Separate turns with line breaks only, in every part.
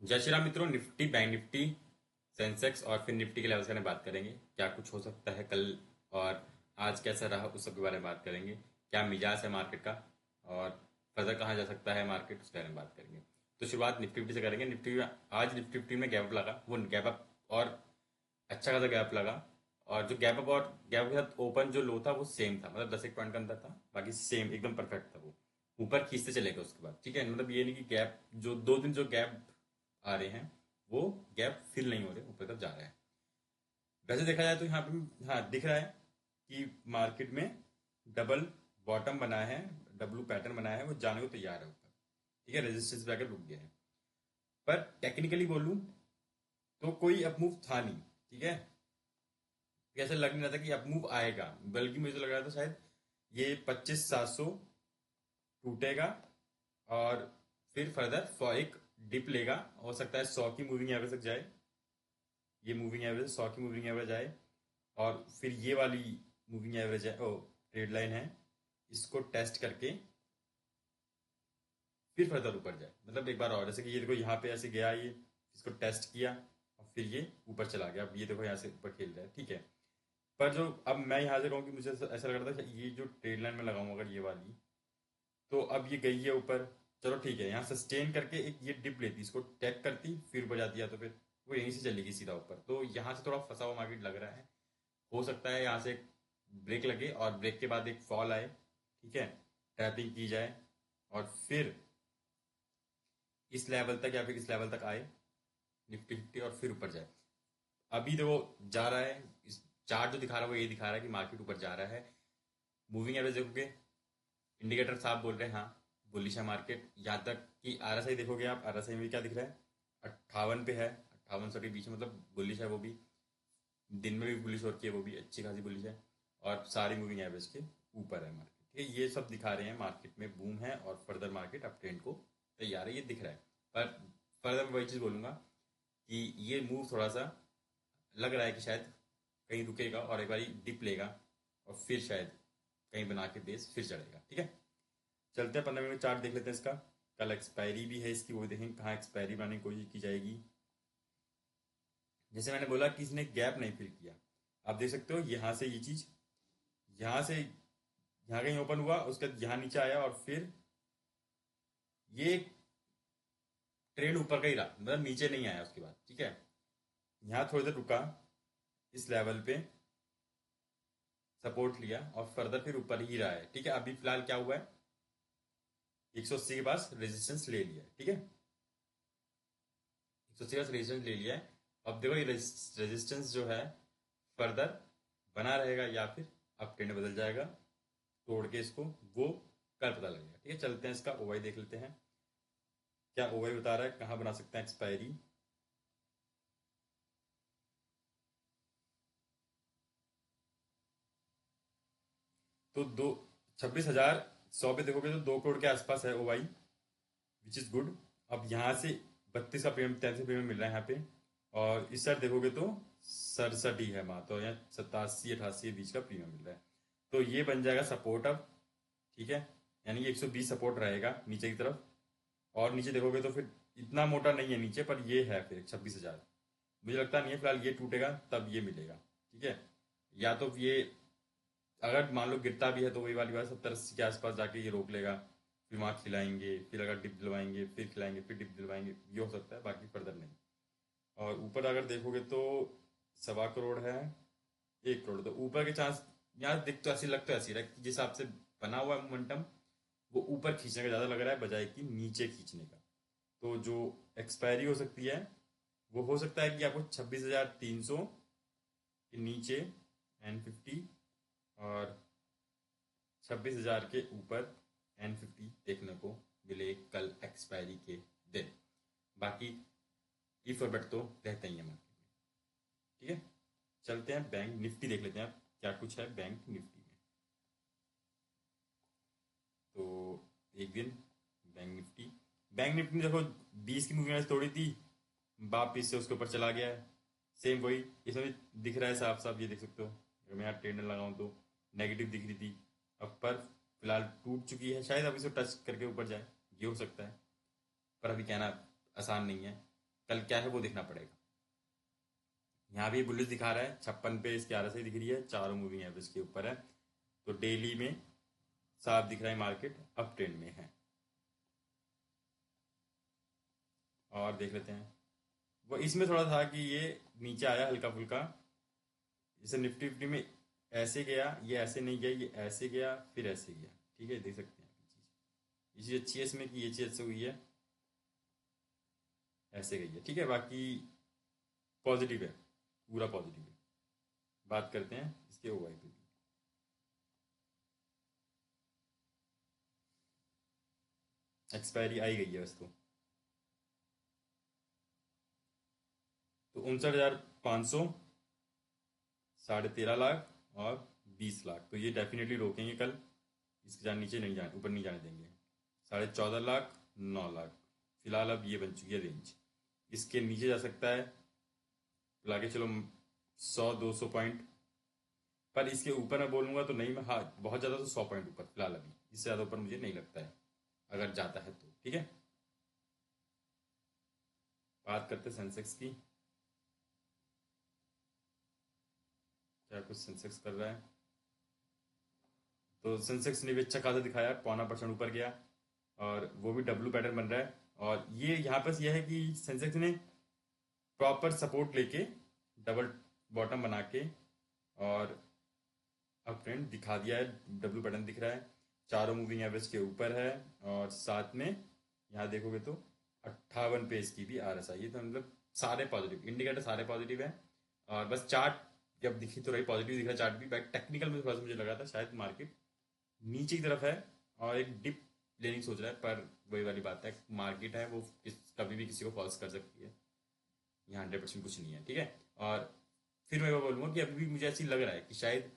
जय श्री राम मित्रों। Nifty, bank Nifty, Sensex और फिर निफ्टी के लेवल्स के बारे में बात करेंगे। क्या कुछ हो सकता है कल और आज कैसा रहा उस सब के बारे में बात करेंगे। क्या मिजाज है मार्केट का और फर्दर कहाँ जा सकता है मार्केट, उसके बारे में बात करेंगे। तो शुरुआत निफ्टी फिफ्टी से करेंगे। निफ्टी में आज निफ्टी फिफ्टी में गैप लगा, वो गैप अप और अच्छा खासा गैप लगा। और जो गैप अप और गैप के साथ ओपन जो लो था वो सेम था, मतलब 10 एक पॉइंट का अंदर था, बाकी सेम एकदम परफेक्ट था। वो ऊपर खींचते चले गए उसके बाद, ठीक है। मतलब ये नहीं कि गैप जो 2 दिन जो गैप आ रहे हैं वो गैप फिल नहीं हो रहे, ऊपर तक जा रहे हैं। वैसे देखा जाए तो यहाँ पे हाँ दिख रहा है कि मार्केट में डबल बॉटम बना है, डब्लू पैटर्न बना है, वो जाने को तैयार है ऊपर, ठीक है। रेजिस्टेंस पे आकर रुक गया है। पर टेक्निकली बोलूं तो कोई अपमूव था नहीं, ठीक है। ऐसा लग नहीं रहा था कि अपमूव आएगा, बल्कि मुझे तो लग रहा था शायद ये 25,700 टूटेगा और फिर फर्दर फॉर एक डिप लेगा। हो सकता है 100 की मूविंग एवरेज तक जाए, ये मूविंग एवरेज 100 की मूविंग एवरेज आए और फिर ये वाली मूविंग एवरेज है, ओ ट्रेड लाइन है, इसको टेस्ट करके फिर फर्दर ऊपर जाए। मतलब एक बार और, जैसे कि ये देखो यहाँ पे ऐसे गया, ये इसको टेस्ट किया और फिर ये ऊपर चला गया। अब ये देखो यहाँ से ऊपर खेल रहा है, ठीक है। पर जो अब मैं यहाँ से कहूँ कि मुझे ऐसा लग रहा था कि ये जो ट्रेड लाइन में लगाऊं अगर ये वाली, तो अब ये गई है ऊपर, चलो ठीक है, यहाँ सस्टेन करके एक ये डिप लेती, इसको टैग करती फिर ऊपर जाती है, तो फिर वो यहीं से चलेगी सीधा ऊपर। तो यहाँ से थोड़ा फंसा हुआ मार्केट लग रहा है। हो सकता है यहाँ से एक ब्रेक लगे और ब्रेक के बाद एक फॉल आए, ठीक है, टैपिंग की जाए और फिर इस लेवल तक या फिर इस लेवल तक आए निफ्टी फिफ्टी और फिर ऊपर जाए। अभी तो वो जा रहा है, इस चार्ट जो दिखा रहा है वो ये दिखा रहा है कि मार्केट ऊपर जा रहा है। मूविंग एवरेज देखोगे, इंडिकेटर साहब बोल रहे हैं हाँ बुलिश है मार्केट। यहाँ तक कि आरएसआई देखोगे आप, आरएसआई में क्या दिख रहा है, 58 पे है, 58 के बीच में, मतलब बुलिश है वो भी। दिन में भी बुलिश हो रखी है, वो भी अच्छी खासी बुलिश है। और सारी मूविंग एवरेज के ऊपर है मार्केट, ठीक है। ये सब दिखा रहे हैं मार्केट में बूम है और फर्दर मार्केट अप ट्रेंड को तैयार है, ये दिख रहा है। पर फर्दर मैं वही चीज़ बोलूंगा कि ये मूव थोड़ा सा लग रहा है कि शायद कहीं रुकेगा और एक बारी डिप लेगा और फिर शायद कहीं बना के बेस फिर चढ़ेगा, ठीक है। चलते हैं 15 मिनट चार्ट देख लेते हैं इसका। कल एक्सपायरी भी है इसकी, वो देखेंगे कहाँ एक्सपायरी बनाने की कोशिश की जाएगी। जैसे मैंने बोला कि इसने गैप नहीं फिल किया, आप देख सकते हो यहाँ से ये चीज, यहाँ से यहाँ कहीं ओपन हुआ, उसके बाद यहाँ नीचे आया और फिर ये ट्रेड ऊपर का ही रहा, मतलब नीचे नहीं आया उसके बाद, ठीक है। यहाँ थोड़ी देर रुका, इस लेवल पे सपोर्ट लिया और फर्दर फिर ऊपर ही रहा है, ठीक है। अभी फिलहाल क्या हुआ है, 180 के पास रेजिस्टेंस ले लिया है, ठीक है। 180 के पास रेजिस्टेंस ले लिया है। अब देखो ये रेजिस्टेंस जो है फर्दर बना रहेगा या फिर अब ट्रेंड बदल जाएगा तोड़ के इसको, वो कल पता लगेगा, ठीक है। चलते हैं इसका ओवाई देख लेते हैं। क्या ओवाई बता रहा है कहाँ बना सकते हैं एक्सपायरी। तो दो 26,100 पे देखोगे तो 2 करोड़ के आसपास है ओवाई, विच इज गुड। अब यहाँ से 32 का प्रीमियम, 33 प्रीमियम मिल रहा है यहाँ पे। और इस साइड देखोगे तो 67 ही है मात्र, यहाँ 87-88 के बीच का प्रीमियम मिल रहा है। तो ये बन जाएगा सपोर्ट अब, ठीक है। यानी कि 120 सपोर्ट रहेगा नीचे की तरफ। और नीचे देखोगे तो फिर इतना मोटा नहीं है नीचे, पर ये है फिर 26,000। मुझे लगता नहीं है फिलहाल ये टूटेगा तब ये मिलेगा, ठीक है। या तो ये अगर मान लो गिरता भी है तो वही वाली बात, 70-80 के आसपास जाके ये रोक लेगा, फिर वहाँ खिलाएंगे, फिर अगर डिप दिलवाएंगे फिर खिलाएंगे, फिर डिप दिलवाएंगे, ये हो सकता है, बाकी फर्दर नहीं। और ऊपर अगर देखोगे तो 1.25 करोड़ है, 1 करोड़, तो ऊपर के चांस यहाँ दिख तो ऐसी लग तो ऐसी रहा है कि जिस हिसाब से बना हुआ है मोमेंटम, वो ऊपर खींचने का ज़्यादा लग रहा है बजाय कि नीचे खींचने का। तो जो एक्सपायरी हो सकती है वो हो सकता है कि आपको 26,300 के नीचे N50 और 26,000 के ऊपर N50 देखने को मिले कल एक्सपायरी के दिन। बाकी इफ और बट तो रहता ही है मार्केट में, ठीक है। चलते हैं बैंक निफ्टी देख लेते हैं आप क्या कुछ है बैंक निफ्टी में। तो एक दिन बैंक निफ्टी ने देखो 20 की मूविंग एवरेज तोड़ी थी, वापिस से उसके ऊपर चला गया है। सेम वही इसमें भी दिख रहा है साफ साफ, ये देख सकते हो। अगर मैं यहाँ ट्रेंड लगाऊं तो नेगेटिव दिख रही थी, अब पर फिलहाल टूट चुकी है, शायद अब इसे टच करके ऊपर जाए, ये हो सकता है। पर अभी कहना आसान नहीं है। कल क्या है वो देखना पड़ेगा। यहाँ भी बुलिश दिखा रहा है, 56 पे इसकी RSI दिख रही है, चारों मूविंग एवरेज के ऊपर है। तो डेली में साफ दिख रहा है मार्केट अप ट्रेंड में है। और देख लेते हैं, वो इसमें थोड़ा था कि ये नीचे आया हल्का फुल्का, जैसे निफ्टी फिफ्टी में ऐसे गया, ये ऐसे नहीं गया, ये ऐसे गया फिर ऐसे गया। ठीक है, देख सकते हैं ये चीज़ अच्छी है इसमें कि ये चीज़ अच्छी हुई है, ऐसे गई है। ठीक है, बाकी पॉजिटिव है, पूरा पॉजिटिव है। बात करते हैं इसके OI पे भी। एक्सपायरी आई गई है बस। तो 59,500, 13.5 लाख और 20 लाख, तो ये डेफिनेटली रोकेंगे कल। इसके जान नीचे नहीं जाने, ऊपर नहीं जाने देंगे। 14.5 लाख, 9 लाख, फिलहाल अब ये बन चुकी है रेंज। इसके नीचे जा सकता है, लाके चलो 100-200 पॉइंट, पर इसके ऊपर मैं बोलूँगा तो नहीं। मैं, हाँ, बहुत ज़्यादा तो 100 पॉइंट ऊपर फिलहाल, अभी इससे ज़्यादा ऊपर मुझे नहीं लगता है अगर जाता है तो। ठीक है, बात करते हैं सेंसेक्स की। क्या कुछ सेंसेक्स कर रहा है, तो सेंसेक्स ने भी अच्छा खासा दिखाया, 0.25% ऊपर गया, और वो भी डब्लू पैटर्न बन रहा है। और ये यहाँ पर यह है कि सेंसेक्स ने प्रॉपर सपोर्ट लेके डबल बॉटम बना के और अब ट्रेंड दिखा दिया है, डब्लू पैटर्न दिख रहा है, चारों मूविंग एवरेज के ऊपर है। और साथ में यहाँ देखोगे तो 58 पे इसकी भी RSI है, तो मतलब सारे पॉजिटिव इंडिकेटर, सारे पॉजिटिव है। और बस चार्ट जब दिखी तो रही पॉजिटिव दिख रहा है चार्ट भी। बैक टेक्निकल में थोड़ा सा मुझे लगा था शायद मार्केट नीचे की तरफ है और एक डिप लेने की सोच रहा है, पर वही वाली बात है, मार्केट है वो कभी भी किसी को फॉल्स कर सकती है, यहाँ 100% कुछ नहीं है। ठीक है, और फिर मैं वो बोलूँगा कि अभी भी मुझे ऐसी लग रहा है कि शायद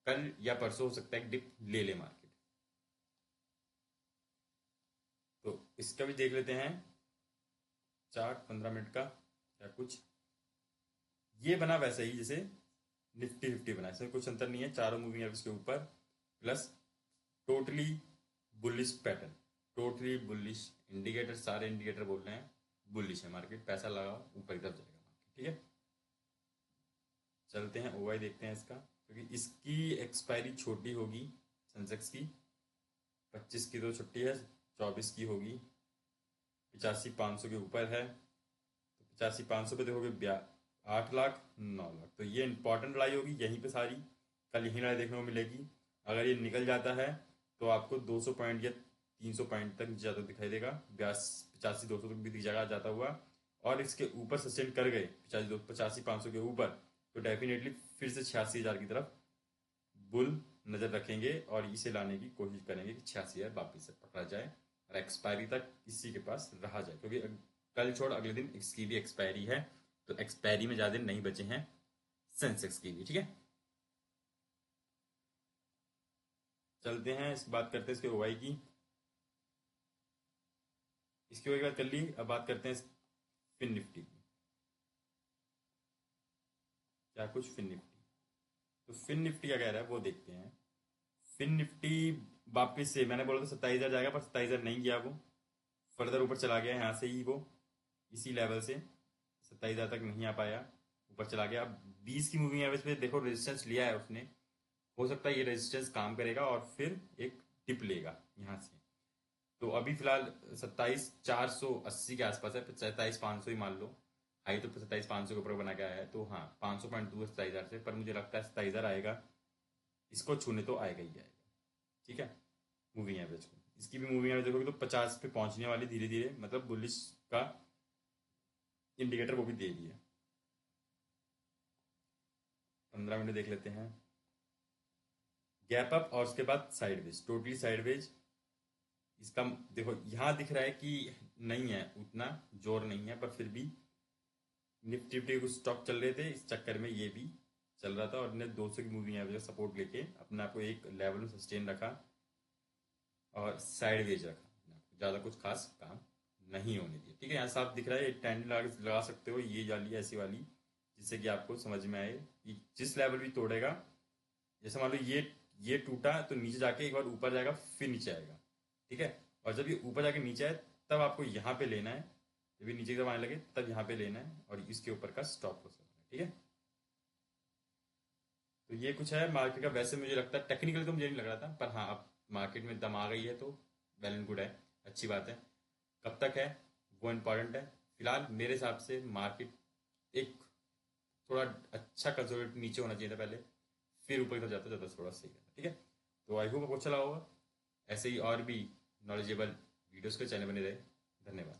कल या परसों हो सकता है डिप ले ले मार्केट। तो इसका भी देख लेते हैं चार्ट 15 मिनट का। क्या कुछ ये बना वैसे ही जैसे निफ्टी 50 बना, इसमें कुछ अंतर नहीं है, चारों मूविंग एवरेज के ऊपर, plus totally bullish pattern, totally bullish indicator, सारे इंडिकेटर बोल रहे हैं बुलिश है मार्केट, पैसा लगाओ ऊपर की तरफ जाएगा मार्केट। ठीक है, चलते हैं OI देखते हैं इसका, क्योंकि इसकी एक्सपायरी छोटी होगी सेंसेक्स की। 25 की तो छुट्टी है, 24 की होगी, 85,500 के ऊपर है। तो 85,500 पे देखोगे 8 लाख, 9 लाख, तो ये इंपॉर्टेंट लड़ाई होगी यहीं पे सारी, कल यही लड़ाई देखने को मिलेगी। अगर ये निकल जाता है तो आपको 200 पॉइंट या 300 पॉइंट तक ज़्यादा दिखाई देगा, 85-200 तक भी दिख जाएगा जाता हुआ। और इसके ऊपर सस्टेन कर गए 85-500 के ऊपर, तो डेफिनेटली फिर से 86,000 की तरफ बुल नज़र रखेंगे और इसे लाने की कोशिश करेंगे कि 86,000 वापस से पकड़ा जाए और एक्सपायरी तक इसी के पास रहा जाए, क्योंकि कल छोड़ अगले दिन इसकी भी एक्सपायरी है, तो एक्सपायरी में ज़्यादा दिन नहीं बचे हैं सेंसेक्स की भी। ठीक है, चलते हैं इस बात करते हैं इसके OI की। इसकी OI की बात कर ली, अब बात करते हैं फिन निफ्टी की। क्या कुछ फिन निफ्टी, तो फिन निफ्टी क्या कह रहा है वो देखते हैं। फिन निफ्टी वापिस से मैंने बोला था 27,000 जाएगा, पर 27,000 नहीं गया, वो फर्दर ऊपर चला गया यहाँ से ही, वो इसी लेवल से 27,000 तक नहीं आ पाया, ऊपर चला गया। अब 20 की मूविंग एवरेज पे देखो रेजिस्टेंस लिया है उसने, हो सकता है ये रेजिस्टेंस काम करेगा और फिर एक टिप लेगा यहाँ से। तो अभी फिलहाल 27,480 के आसपास है, 27,500 ही मान लो, हाई तो 27,500 के ऊपर बना के आया है, तो हाँ 500 पॉइंट दूर 27,000 से, पर मुझे लगता है 27,000 आएगा, इसको छूने तो आएगा ही आएगा। ठीक है, मूविंग एवरेज को, इसकी भी मूविंग एवरेज देखोगे तो 50 पे पहुंचने वाली धीरे धीरे, मतलब बुलिश का इंडिकेटर वो भी दे दिया। 15 मिनट देख लेते हैं, गैप अप और उसके बाद साइडवेज, टोटली साइडवेज। इसका देखो यहाँ दिख रहा है कि नहीं है, उतना जोर नहीं है, पर फिर भी निफ्टी फिफ्टी कुछ स्टॉक चल रहे थे, इस चक्कर में ये भी चल रहा था, और ने 200 की मूविंग एवरेज सपोर्ट लेके अपने आप को एक लेवल में सस्टेन रखा और साइडवेज रखा, ज़्यादा कुछ खास काम नहीं होने दिया। ठीक है, यहाँ साफ दिख रहा है, एक टैंड लगा सकते हो ये वाली ऐसी वाली, जिससे कि आपको समझ में आए कि जिस लेवल भी तोड़ेगा, जैसे मान लो ये टूटा तो नीचे जाके एक बार ऊपर जाएगा फिर नीचे आएगा। ठीक है, और जब ये ऊपर जाके नीचे आए तब आपको यहाँ पे लेना है, जब ये नीचे की तरफ आने लगे तब यहाँ पे लेना है और इसके ऊपर का स्टॉप लॉस करना है, ठीक है। तो ये कुछ है मार्केट का। वैसे मुझे लगता है टेक्निकल तो मुझे नहीं लग रहा था, पर हाँ अब मार्केट में दम आ गई है तो वेल एंड गुड है, अच्छी बात है। कब तक है वो इम्पोर्टेंट है। फिलहाल मेरे हिसाब से मार्केट एक थोड़ा अच्छा कंसोलिडेट नीचे होना चाहिए था पहले, फिर ऊपर की तरफ जाता ज़्यादा थोड़ा सही है, ठीक है। तो आई होप आपको अच्छा लगा होगा। ऐसे ही और भी नॉलेजेबल वीडियोस के चैनल बने रहे। धन्यवाद।